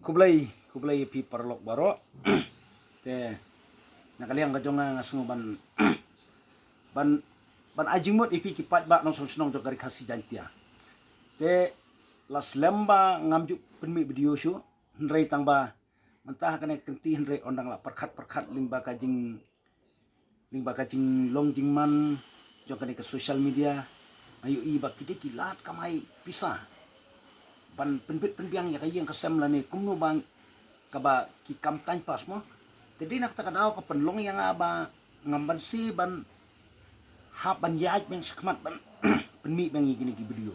kublay pi parlok baro te nakaliang kajonga ngasungo ban ajimut ipi kipat ba nong sonong jogari kasi jantia te las lemba ngamjuk penmi video shu nrei tangba mentah kene kenti nrei ondang la perkat lingba kajing longjing man jogani ke social media ayu i bakide kilat kamai pisah ban penbit penbiang ya kayang kesem lani kumno bang kaba ki kam tan pas mo jadi nak takadaw ka penlong yang aba ngamban si ban hap ban yaj bang sakmat ban penmi bang gini ki video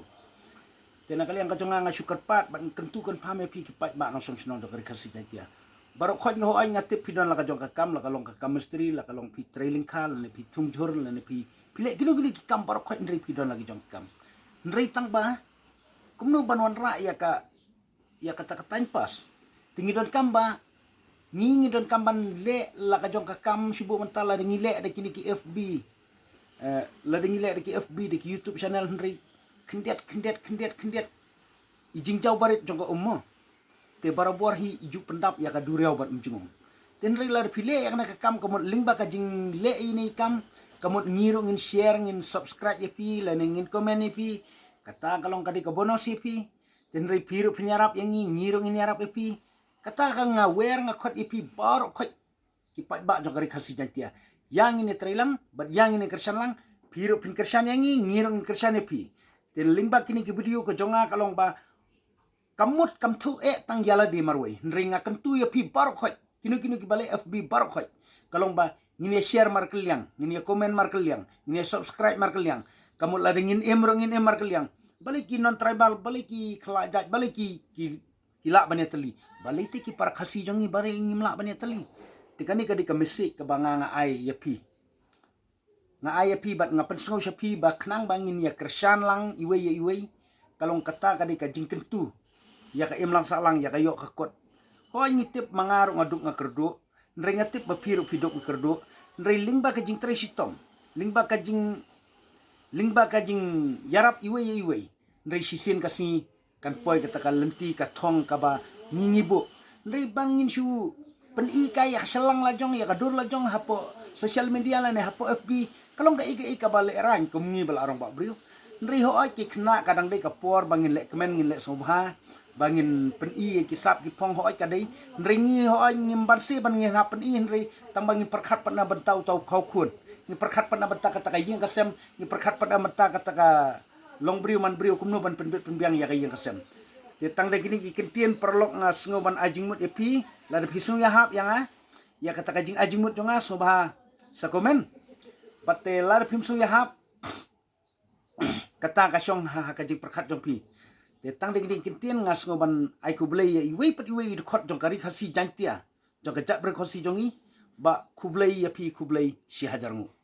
tena kali yang kajonga nga syukur pat ban kentukan pame pi ki pat ba nang sonong do kari kasi jantia baru khot ngo ay ngatip pidon la kajong ka kam la kalong ka chemistry la kalong pi trailing kal la pi tungjur la pi pile gino ki kam baru khot ndri pidon la kajong kam ndri tang ba kumno banwan ra ya kata katain pas tinggi don kamba ngingi don kamban le la kajong ka kam sibu mentala dengi le de kini ki FB la dengi le de ki FB de ki YouTube channel ndri kendiat ijing jauh barit jongko ummo te barabuar hi iju pendap ya ka duriau bat mjungum ten ri la pile ya kana ka kam kamot link ba ka jing le ini kam kamot ngiru ngin share ngin subscribe ya pi la ngin komen ya pi kata kalong kadi ka bonus ya pi ten ri piru pinyarap yang ngiru ngin yarap ya pi kata ka ngawer ngakot ya pi baru khot kipat ba jong kari kasi jantia yang ini trailang bat yang ini kersan lang piru pin kersan yang ngiru ngin kersan ya pi ten link ba kini ki video ko jonga kalong ba kamut kam thu tang yala di marway nringa kentu ya pi baru khot kinu ki bale FB baru khot kalong ba ngine share markel yang ngine komen markel yang ngine subscribe markel yang kamu la ngin ngin markel yang balik ki non tribal balik ki khlajat balik ki kilak bani teli balik ti ki par khasi jongi bare ngimla bani teli tikani kadi ka mesik ka banga nga ai ya pi nga ai ya pi bat nga pensong sya pi ba knang bangin ya kersan lang iwe kalong kata kadi ka jingkentu ya ka imlang salang ya kayo ka kot hoy ngitip mangaro ngaduk nga kerdo nre ngatip bapiru pidok nga kerdo nre lingba ka jing tresitong lingba ka jing yarap iwe nre sisin kasi kan poy kata ka lenti ka thong ka ba ngingibo nre bangin syu pen kay ya selang lajong ya kadur lajong hapo social media la ne hapo FB kalong ka ika bale rang kumngi bal arong ba brio nri ho ai ki khna kadang dei ka por bangin le kemen ngin le sobha bangin pen ki sap ki phong ho ai ka dei nri ngi ho ai ngimban si ban ngin ha pen nri tang bangin perkhat pana bentau tau khau khun ni perkhat pana benta kata ka yeng kasem ni perkhat pana benta kata ka long brio man brio kumno ban pen biang ya ka yeng kasem te tang de kini ki kentien perlok nga sngo ban ajing mut epi la de pisung ya hap yang ya kata ka jing ajing mut jonga sobha sa komen pate la de pisung ya hap kata kasyong ha kaji perkhat jong pi te tang de gini kintien ngas ngoban ai ku blai ya iwe khot jong kari khasi jantia jong kajak ber khosi jongi ba ku blai ya pi ku blai si hajar ngu